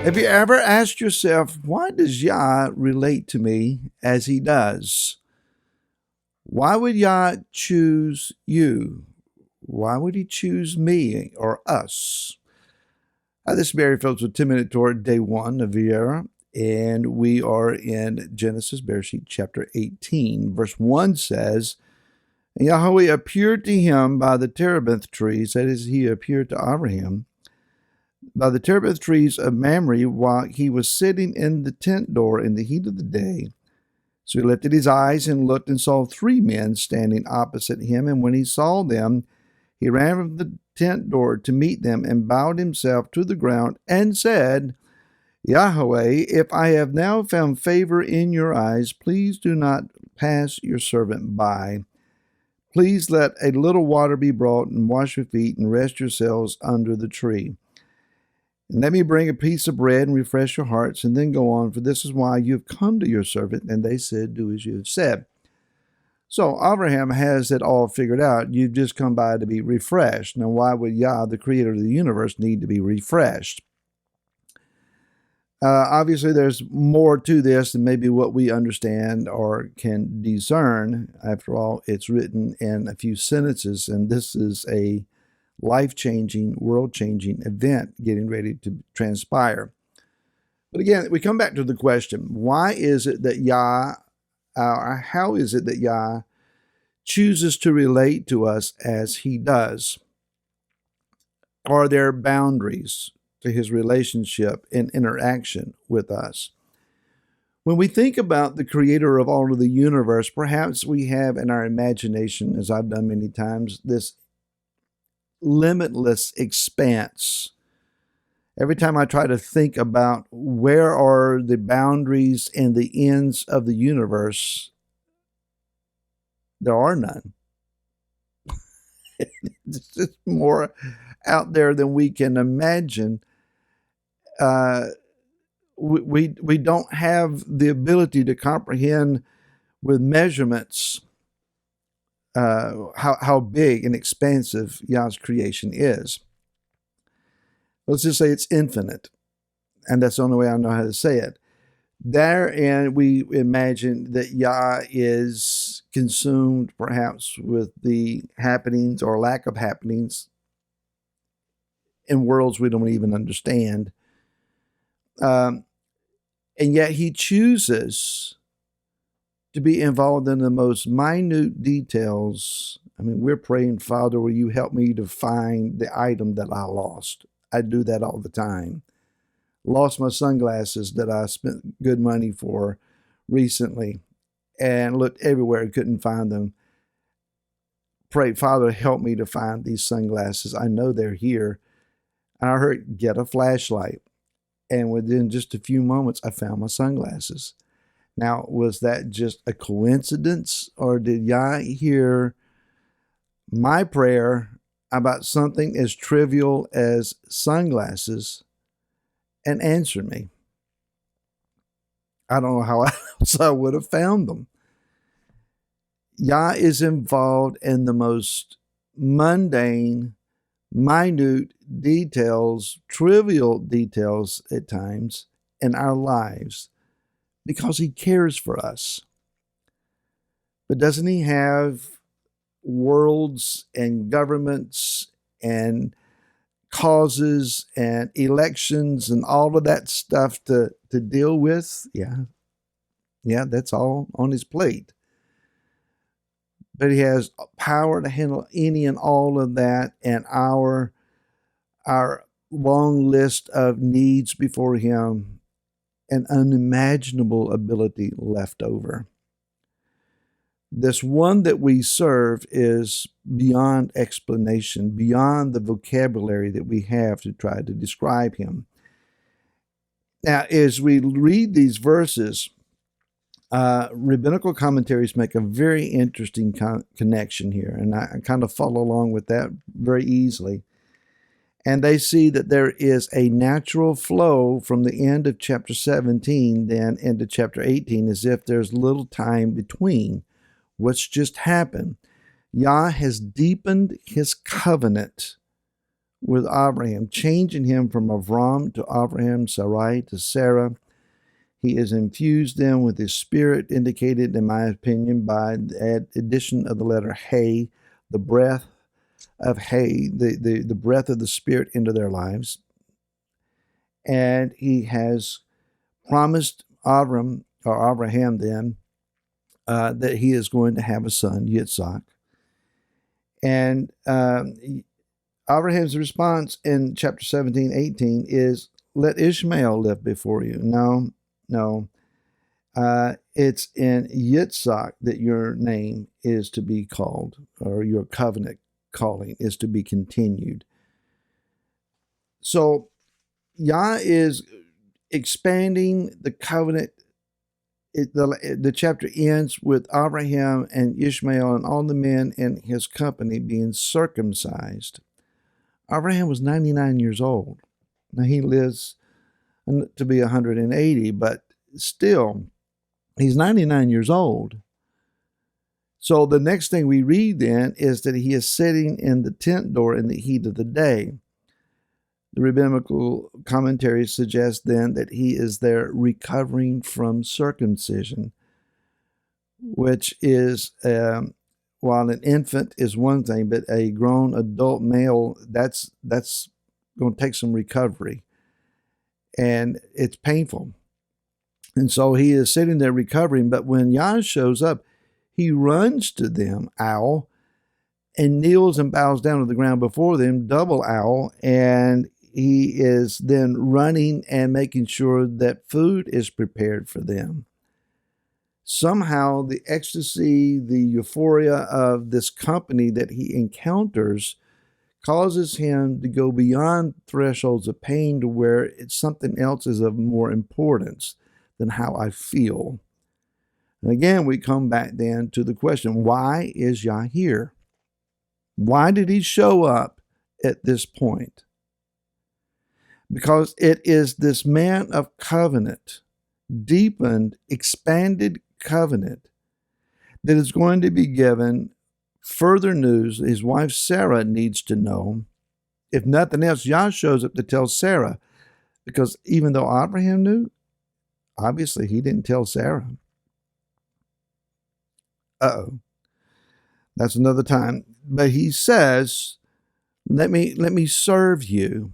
Have you ever asked yourself, why does Yah relate to me as he does? Why would Yah choose you? Why would he choose me or us? This is Barry Phillips with 10-Minute Torah, Day 1 of the era, and we are in Genesis, Bereshit, chapter 18. Verse 1 says, and Yahweh appeared to him by the terebinth trees, that is, he appeared to Abraham, by the terebinth trees of Mamre while he was sitting in the tent door in the heat of the day. So he lifted his eyes and looked and saw 3 men standing opposite him. And when he saw them, he ran from the tent door to meet them and bowed himself to the ground and said, Yahweh, if I have now found favor in your eyes, please do not pass your servant by. Please let a little water be brought and wash your feet and rest yourselves under the tree. And let me bring a piece of bread and refresh your hearts, and then go on, for this is why you have come to your servant. And they said, do as you have said. So Abraham has it all figured out. You've just come by to be refreshed. Now, why would Yah, the creator of the universe, need to be refreshed? Obviously, there's more to this than maybe what we understand or can discern. After all, it's written in a few sentences, and this is a life-changing, world-changing event getting ready to transpire. But again, we come back to the question, why is it that Yah, how is it that Yah chooses to relate to us as he does? Are there boundaries to his relationship and interaction with us? When we think about the creator of all of the universe, perhaps we have in our imagination, as I've done many times, this limitless expanse. Every time I try to think about where are the boundaries and the ends of the universe, there are none. It's just more out there than we can imagine. We don't have the ability to comprehend with measurements how big and expansive Yah's creation is. Let's just say it's infinite, and that's the only way I know how to say it. Therein, we imagine that Yah is consumed perhaps with the happenings or lack of happenings in worlds we don't even understand. And yet he chooses to be involved in the most minute details. I mean, we're praying, Father, will you help me to find the item that I lost? I do that all the time. Lost my sunglasses that I spent good money for recently and looked everywhere and couldn't find them. Pray, Father, help me to find these sunglasses. I know they're here. And I heard, get a flashlight. And within just a few moments, I found my sunglasses. Now, was that just a coincidence, or did Yah hear my prayer about something as trivial as sunglasses and answer me? I don't know how else I would have found them. Yah is involved in the most mundane, minute details, trivial details at times in our lives, because he cares for us. But doesn't he have worlds and governments and causes and elections and all of that stuff to deal with? Yeah, that's all on his plate. But he has power to handle any and all of that, and our long list of needs before him, an unimaginable ability left over. This one that we serve is beyond explanation, beyond the vocabulary that we have to try to describe him. Now, as we read these verses, rabbinical commentaries make a very interesting connection here, and I kind of follow along with that very easily. And they see that there is a natural flow from the end of chapter 17 then into chapter 18, as if there's little time between. What's just happened? Yah has deepened his covenant with Abraham, changing him from Avram to Abraham, Sarai to Sarah. He has infused them with his spirit, indicated, in my opinion, by the addition of the letter Hay, the breath of Hay, the breath of the Spirit into their lives. And he has promised Abraham then, that he is going to have a son, Yitzhak. And Abraham's response in chapter 17, 18 is, let Ishmael live before you. No. It's in Yitzhak that your name is to be called, or your covenant calling is to be continued. So Yah is expanding the covenant. The chapter ends with Abraham and Ishmael and all the men in his company being circumcised. Abraham was 99 years old. Now he lives to be 180, but still, he's 99 years old. So the next thing we read then is that he is sitting in the tent door in the heat of the day. The rabbinical commentaries suggest then that he is there recovering from circumcision, which is, while an infant is one thing, but a grown adult male, that's going to take some recovery. And it's painful. And so he is sitting there recovering, but when Yah shows up, he runs to them, owl, and kneels and bows down to the ground before them, double owl, and he is then running and making sure that food is prepared for them. Somehow the ecstasy, the euphoria of this company that he encounters causes him to go beyond thresholds of pain to where it's something else is of more importance than how I feel. And again, we come back then to the question, why is Yah here? Why did he show up at this point? Because it is this man of covenant, deepened, expanded covenant, that is going to be given further news his wife Sarah needs to know. If nothing else, Yah shows up to tell Sarah, because even though Abraham knew, obviously he didn't tell Sarah. That's another time. But he says, let me serve you.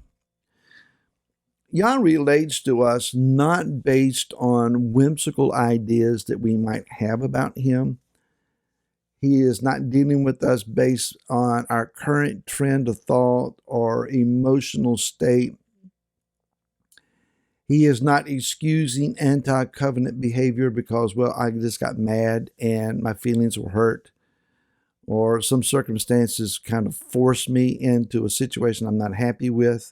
Yah relates to us not based on whimsical ideas that we might have about him. He is not dealing with us based on our current trend of thought or emotional state. He is not excusing anti-covenant behavior because, well, I just got mad and my feelings were hurt, or some circumstances kind of forced me into a situation I'm not happy with.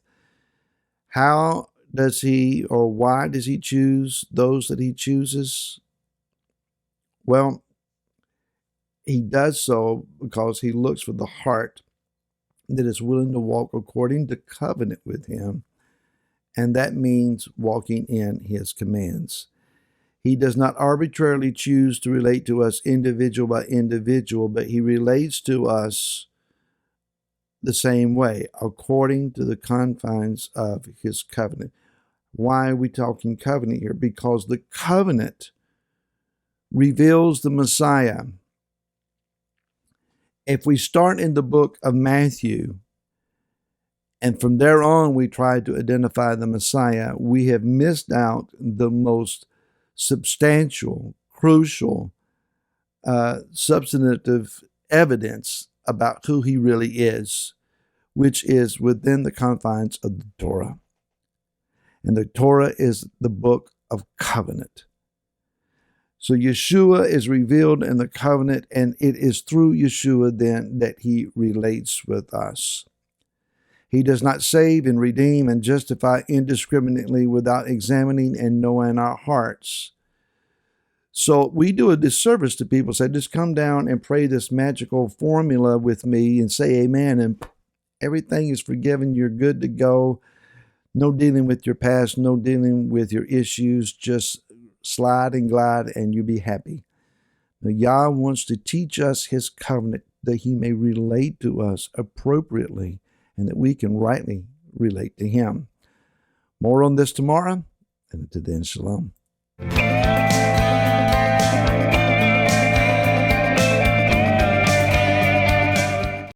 How does he, or why does he choose those that he chooses? Well, he does so because he looks for the heart that is willing to walk according to covenant with him, and that means walking in his commands. He does not arbitrarily choose to relate to us individual by individual, but he relates to us the same way, according to the confines of his covenant. Why are we talking covenant here? Because the covenant reveals the Messiah. If we start in the book of Matthew, and from there on we try to identify the Messiah, we have missed out the most substantial, crucial, substantive evidence about who he really is, which is within the confines of the Torah. And the Torah is the book of covenant. So Yeshua is revealed in the covenant, and it is through Yeshua then that he relates with us. He does not save and redeem and justify indiscriminately without examining and knowing our hearts. So we do a disservice to people. Say, just come down and pray this magical formula with me and say amen, and everything is forgiven. You're good to go. No dealing with your past, no dealing with your issues. Just slide and glide and you be happy. Now, Yah wants to teach us his covenant that he may relate to us appropriately and that we can rightly relate to Him. More on this tomorrow, and until then, shalom.